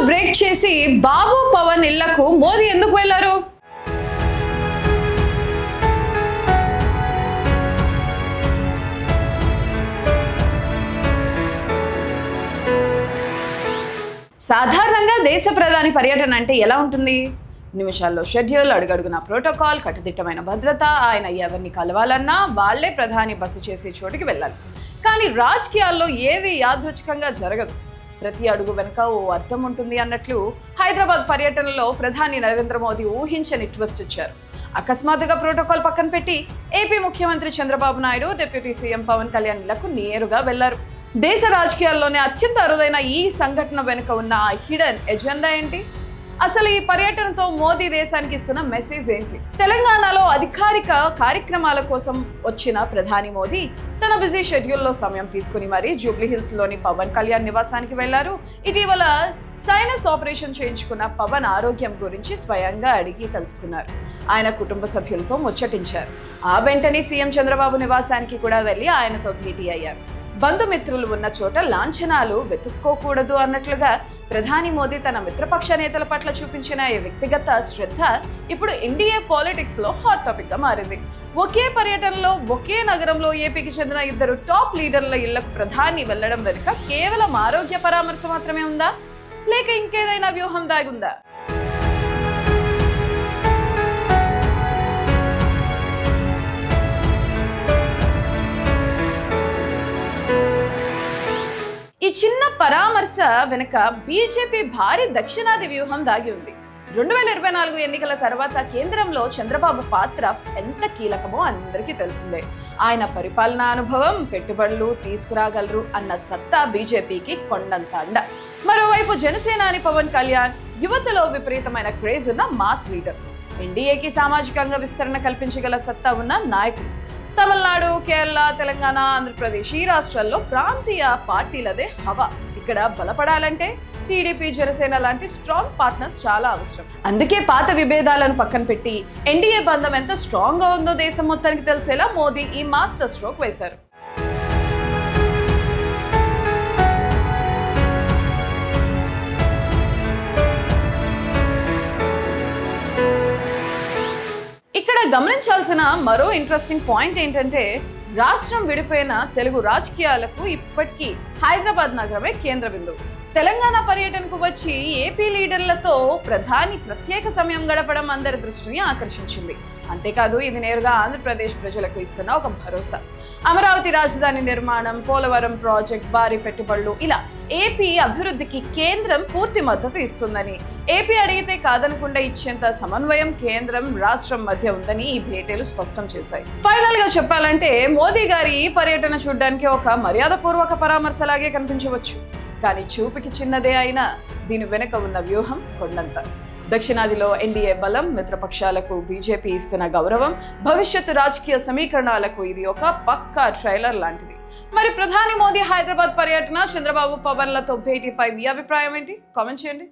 Break చేసి బాబు పవన్ ఇళ్లకు మోదీ ఎందుకు వెళ్లారు? సాధారణంగా దేశ ప్రధాని పర్యటన అంటే ఎలా ఉంటుంది? నిమిషాల్లో షెడ్యూల్, అడుగడుగున ప్రోటోకాల్, కట్టుదిట్టమైన భద్రత. ఆయన ఎవరిని కలవాలన్నా వాళ్లే ప్రధాని బస చేసే చోటికి వెళ్ళాలి. కానీ రాజకీయాల్లో ఏది యాదృచ్ఛికంగా జరగదు. ప్రతి అడుగు వెనుక ఓ అర్థం ఉంటుంది అన్నట్లు హైదరాబాద్ పర్యటనలో ప్రధాని నరేంద్ర మోదీ ఊహించని ట్విస్ట్ ఇచ్చారు. అకస్మాత్తుగా ప్రోటోకాల్ పక్కన పెట్టి ఏపీ ముఖ్యమంత్రి చంద్రబాబు నాయుడు, డిప్యూటీ సీఎం పవన్ కళ్యాణ్ ఇళ్లకు నేరుగా వెళ్లారు. దేశ రాజకీయాల్లోనే అత్యంత అరుదైన ఈ సంఘటన వెనుక ఉన్న ఆ హిడెన్ ఎజెండా ఏంటి? అసలు ఈ పర్యటనతో మోదీ దేశానికి ఇస్తున్న మెసేజ్ ఏంటి? తెలంగాణలో అధికారిక కార్యక్రమాల కోసం వచ్చిన ప్రధాని మోదీ తన బిజీ షెడ్యూల్లో సమయం తీసుకుని మరీ జూబ్లీహిల్స్ లోని పవన్ కళ్యాణ్ నివాసానికి వెళ్లారు. ఇటీవల సైనస్ ఆపరేషన్ చేయించుకున్న పవన్ ఆరోగ్యం గురించి స్వయంగా అడిగి తెలుసుకున్నారు. ఆయన కుటుంబ సభ్యులతో ముచ్చటించారు. ఆ వెంటనే సీఎం చంద్రబాబు నివాసానికి కూడా వెళ్లి ఆయనతో భేటీ అయ్యారు. బంధుమిత్రులు ఉన్న చోట లాంఛనాలు వెతుక్కోకూడదు అన్నట్లుగా ప్రధాని మోదీ తన మిత్రపక్ష నేతల పట్ల చూపించిన ఈ వ్యక్తిగత శ్రద్ధ ఇప్పుడు ఇండియా పాలిటిక్స్ లో హాట్ టాపిక్ గా మారింది. ఒకే పర్యటనలో ఒకే నగరంలో ఏపీకి చెందిన ఇద్దరు టాప్ లీడర్ల ఇళ్లకు ప్రధాని వెళ్లడం వెనుక కేవలం ఆరోగ్య పరామర్శ మాత్రమే ఉందా, లేక ఇంకేదైనా వ్యూహం దాగుందా? ఈ చిన్న పరామర్శ వెనుక బీజేపీ భారీ దక్షిణాది వ్యూహం దాగి ఉంది. 2024 ఎన్నికల తర్వాత కేంద్రంలో చంద్రబాబు పాత్ర ఎంత కీలకమో అందరికీ తెలిసిందే. ఆయన పరిపాలనా అనుభవం, పెట్టుబడులు తీసుకురాగలరు అన్న సత్తా బీజేపీకి కొండంత అండ. మరోవైపు జనసేనాని పవన్ కళ్యాణ్ యువతలో విపరీతమైన క్రేజ్ ఉన్న మాస్ లీడర్. ఎన్డీఏకి సామాజికంగా విస్తరణ కల్పించగల సత్తా ఉన్న నాయకుడు. తమిళనాడు, కేరళ, తెలంగాణ, ఆంధ్రప్రదేశ్ ఈ రాష్ట్రాల్లో ప్రాంతీయ పార్టీలదే హవా. ఇక్కడ బలపడాలంటే టీడీపీ, జనసేన లాంటి స్ట్రాంగ్ పార్ట్నర్స్ చాలా అవసరం. అందుకే పాత విభేదాలను పక్కన పెట్టి ఎన్డీఏ బంధం ఎంత స్ట్రాంగ్ గా ఉందో దేశం మొత్తానికి తెలిసేలా మోదీ ఈ మాస్టర్ స్ట్రోక్ వేశారు. ఇక్కడ గమనించాల్సిన మరో ఇంట్రెస్టింగ్ పాయింట్ ఏంటంటే, రాష్ట్రం విడిపోయిన తెలుగు రాజకీయాలకు ఇప్పటికీ హైదరాబాద్ నగరమే కేంద్ర బిందువు. తెలంగాణ పర్యటనకు వచ్చి ఏపీ లీడర్లతో ప్రధాని ప్రత్యేక సమయం గడపడం అందరి దృష్టిని ఆకర్షించింది. అంతేకాదు, ఇది నేరుగా ఆంధ్రప్రదేశ్ ప్రజలకు ఇస్తున్న ఒక భరోసా. అమరావతి రాజధాని నిర్మాణం, పోలవరం ప్రాజెక్ట్, భారీ పెట్టుబడులు, ఇలా ఏపీ అభివృద్ధికి కేంద్రం పూర్తి మద్దతు ఇస్తుందని, ఏపీ అడిగితే కాదనకుండా ఇచ్చేంత సమన్వయం కేంద్రం రాష్ట్రం మధ్య ఉందని ఈ భేటీలు స్పష్టం చేశాయి. ఫైనల్ గా చెప్పాలంటే, మోదీ గారి ఈ పర్యటన చూడడానికి ఒక మర్యాదపూర్వక పరామర్శలాగే కనిపించవచ్చు. కానీ చూపుకి చిన్నదే అయినా దీని వెనుక ఉన్న వ్యూహం కొండంత. దక్షిణాదిలో ఎన్డీఏ బలం, మిత్రపక్షాలకు బీజేపీ ఇస్తున్న గౌరవం, భవిష్యత్తు రాజకీయ సమీకరణాలకు ఇది ఒక పక్కా ట్రైలర్ లాంటిది. మరి ప్రధాని మోదీ హైదరాబాద్ పర్యటన, చంద్రబాబు పవన్లతో భేటీపై మీ అభిప్రాయం ఏంటి? కామెంట్ చేయండి.